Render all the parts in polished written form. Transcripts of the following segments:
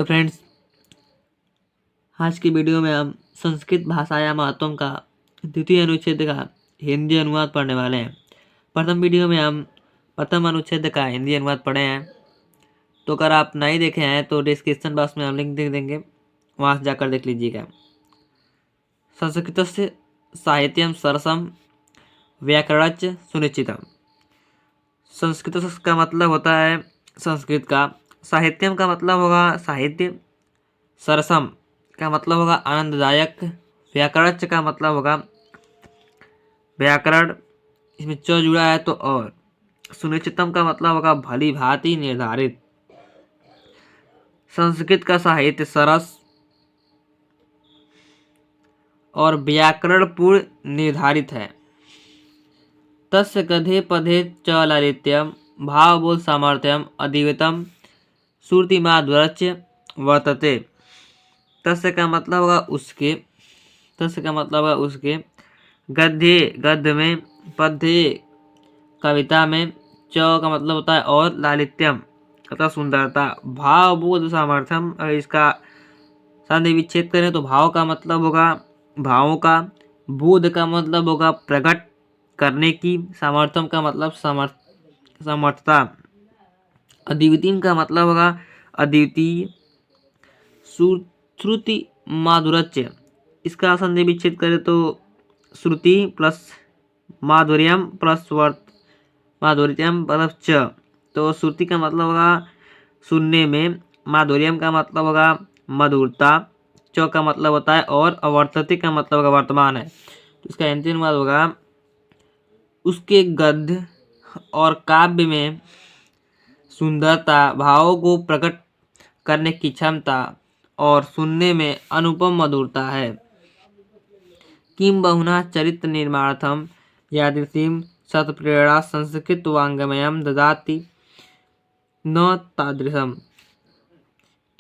तो फ्रेंड्स, आज की वीडियो में हम संस्कृत भाषा या महत्व का द्वितीय अनुच्छेद का हिंदी अनुवाद पढ़ने वाले हैं। प्रथम वीडियो में हम प्रथम अनुच्छेद का हिंदी अनुवाद पढ़े हैं, तो अगर आप नहीं देखे हैं तो डिस्क्रिप्शन बॉक्स में हम लिंक दे देंगे, वहाँ से जाकर देख लीजिएगा। संस्कृतस्य साहित्यम सरसम व्याकरणच सुनिश्चितम। संस्कृत का मतलब होता है संस्कृत का, साहित्यम का मतलब होगा साहित्य, सरसम का मतलब होगा आनंददायक, व्याकरणच का मतलब होगा व्याकरण, इसमें च जुड़ा है तो, और सुनिश्चितम का मतलब होगा भली भांति निर्धारित। संस्कृत का साहित्य सरस और व्याकरण पूर्ण निर्धारित है। तस्य गधे पदे च लालित्यम भावबोध सामर्थ्यम अद्वितम श्रुतिमाधुर्यच वर्तते। तस्य का मतलब होगा उसके, तस्य का मतलब है उसके, गद्य गद्य में, पद्य कविता में, च का मतलब होता है और, लालित्यम अर्थात सुंदरता, भाव बोध सामर्थ्यम। अगर इसका संधि विच्छेद करें तो भाव का मतलब होगा भावों का, बोध का मतलब होगा प्रकट करने की, सामर्थ्यम का मतलब समर्थता, अद्वितीय का मतलब होगा अद्वितीय, श्रुति माधुर्य, इसका संधि विच्छेद करें तो श्रुति प्लस माधुर्यम प्लस माधुर्यम प्लस च, तो श्रुति का मतलब होगा सुनने में, माधुर्यम का मतलब होगा मधुरता, च का मतलब होता है और, वर्तते का मतलब होगा वर्तमान है। तो इसका अंतिम अनुवाद होगा उसके गद्य और काव्य में सुंदरता, भावों को प्रकट करने की क्षमता और सुनने में अनुपम मधुरता है। किम बहुना चरित्र निर्माणार्थम यादृशीं सत्प्रेरणा संस्कृत वाङ्मयं ददाति न तादृशम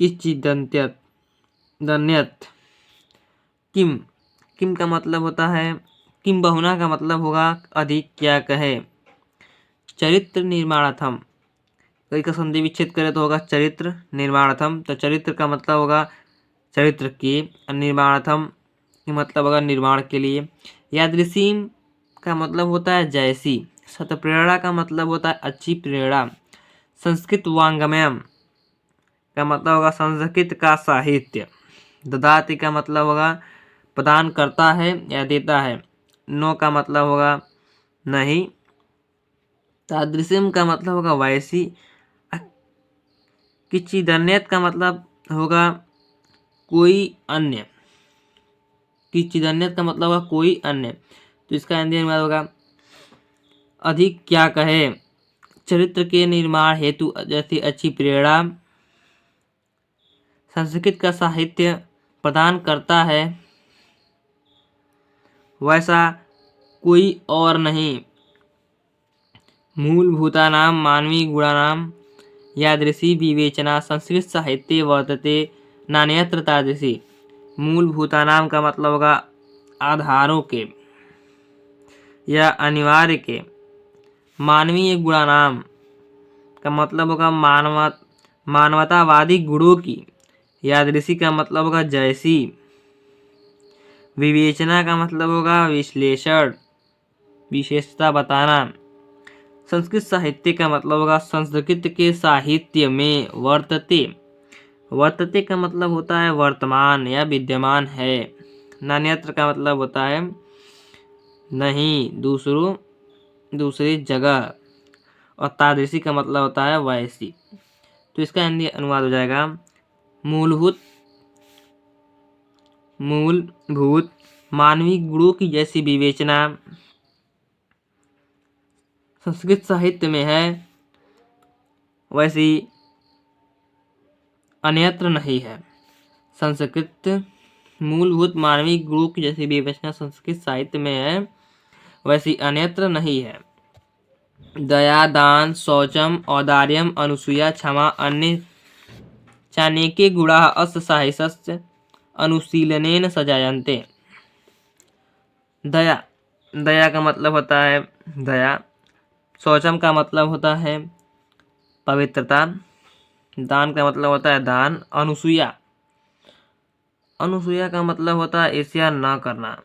किंचिदन्यत्। किम किम का मतलब होता है, किम बहुना का मतलब होगा अधिक, क्या कहे। चरित्र निर्माणार्थम, कई का संधि विच्छेद करें तो होगा चरित्र निर्माणार्थम, तो चरित्र का मतलब होगा चरित्र के, निर्माणार्थम का मतलब होगा निर्माण के लिए। यादृशीं का मतलब होता है जैसी, सत्प्रेरणा का मतलब होता है अच्छी प्रेरणा, संस्कृत वाङ्मयम का मतलब होगा संस्कृत का साहित्य, ददाति का मतलब होगा प्रदान करता है या देता है, नो का मतलब होगा नहीं, तादृशम का मतलब होगा वैसी, किंचिदन्यत् का मतलब होगा कोई अन्य, किंचिदन्यत् का मतलब होगा कोई अन्य। तो इसका हिंदी अनुवाद होगा अधिक क्या कहे। चरित्र के निर्माण हेतु जैसी अच्छी प्रेरणा संस्कृत का साहित्य प्रदान करता है, वैसा कोई और नहीं। मूलभूतानां मानवीय गुणानां यादृशी विवेचना संस्कृत साहित्ये वर्तते नान्यत्र तादृशी। मूलभूतानां का मतलब होगा आधारों के या अनिवार्य के, मानवीय गुणानां का मतलब होगा मानवतावादी गुणों की, यादृशी का मतलब होगा जैसी, विवेचना का मतलब होगा विश्लेषण, विशेषता बताना, संस्कृत साहित्य का मतलब होगा संस्कृत के साहित्य में वर्तते, वर्तते का मतलब होता है वर्तमान या विद्यमान है, नान्यत्र का मतलब होता है नहीं, दूसरी जगह, और तादृशी का मतलब होता है वैसी। तो इसका हिंदी अनुवाद हो जाएगा मूलभूत मानवीय गुणों की जैसी विवेचना संस्कृत साहित्य में है, वैसी अन्यत्र नहीं है। संस्कृत मूलभूत मानवीय गुणों की जैसी विवेचना संस्कृत साहित्य में है, वैसी अन्यत्र नहीं है। दया, दान, शौचम, औदार्यम, अनुसूया, क्षमा, अन्य चाणक्य गुणाः अस्य साहित्यस्य अनुशीलनेन सजायन्ते। दया, दया का मतलब होता है दया, शौचम का मतलब होता है पवित्रता, दान का मतलब होता है दान। अनुसूया, अनुसूया का मतलब होता है ईर्ष्या न करना,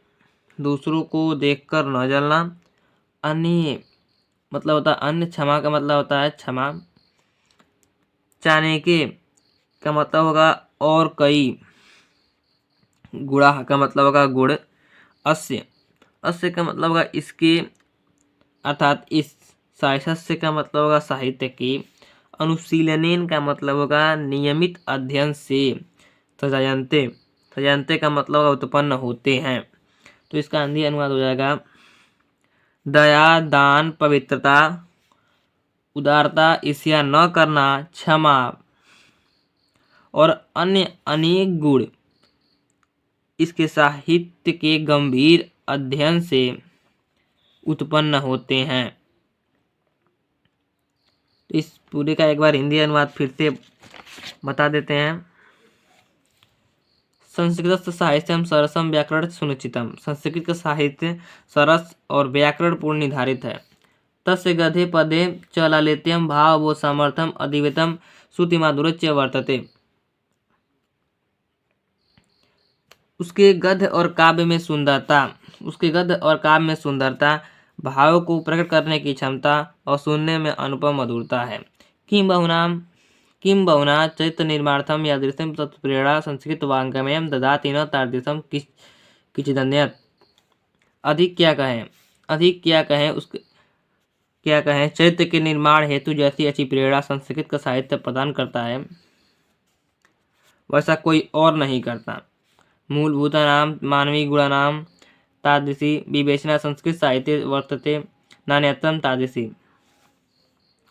दूसरों को देखकर न जलना। अन्य मतलब होता है अन्य। क्षमा का मतलब होता है क्षमा। चाणक्य का मतलब होगा और कई। गुणा का मतलब होगा गुण। अस्य, अस्य का मतलब होगा इसके अर्थात इस। साहित्य का मतलब होगा साहित्य की। अनुशीलनेन का मतलब होगा नियमित अध्ययन से। तजायन्ते, तजायन्ते का मतलब होगा उत्पन्न होते हैं। तो इसका हिंदी अनुवाद हो जाएगा दया, दान, पवित्रता, उदारता, ईर्ष्या न करना, क्षमा और अन्य अनेक गुण इसके साहित्य के गंभीर अध्ययन से उत्पन्न होते हैं। तो इस पूरे का एक बार हिंदी अनुवाद फिर से बता देते हैं। संस्कृत साहित्यम सरसम व्याकरण सुनिश्चितम, संस्कृत का साहित्य सरस और व्याकरण पूर्ण निर्धारित है। तस्य गधे पदे च ललित्यम भाव वो समर्थम अधिवितम श्रुति माधुर्य वर्तते। उसके गद्य और काव्य में सुंदरता, उसके गद्य और काव्य में सुंदरता, भाव को प्रकट करने की क्षमता और सुनने में अनुपम मधुरता है। किम बहुना चरित्र निर्मार्थम यादृशम तत्प्रेरणा संस्कृत वांगमयम ददाति न तादृशम किचिदन्यत्। अधिक क्या कहें, अधिक क्या कहें उसके क्या कहें, चरित्र के निर्माण हेतु जैसी अच्छी प्रेरणा संस्कृत का साहित्य प्रदान करता है वैसा कोई और नहीं करता। मूलभूतानां मानवीय गुणानां तादृशी विवेचना संस्कृत साहित्य वर्तते नान्यत्रं तादृशी।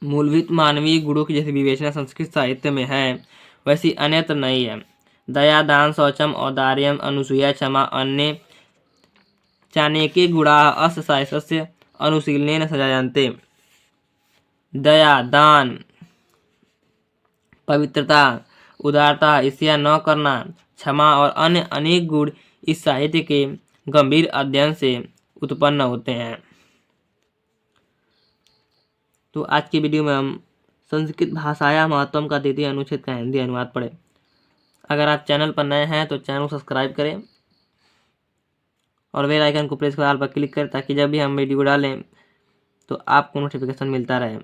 मूलभूत मानवीय गुणों की जैसी विवेचना संस्कृत साहित्य में है वैसी अन्यत्र नहीं है। दया, दान, शौचम, औदार्यम, अनुसूया, क्षमा, अन्य चाणक्य गुणाः अस्य साहित्यस्य अनुशीलनेन सजायन्ते। दया, दान, पवित्रता, उदारता, ईर्ष्या न करना, क्षमा और अन्य अनेक गुण इस साहित्य के गंभीर अध्ययन से उत्पन्न होते हैं। तो आज की वीडियो में हम संस्कृत भाषाया महत्वम का द्वितीय अनुच्छेद का हिंदी अनुवाद पढ़े। अगर आप चैनल पर नए हैं तो चैनल को सब्सक्राइब करें और बेल आइकन को प्रेस कर ऑल पर क्लिक करें ताकि जब भी हम वीडियो डालें तो आपको नोटिफिकेशन मिलता रहे।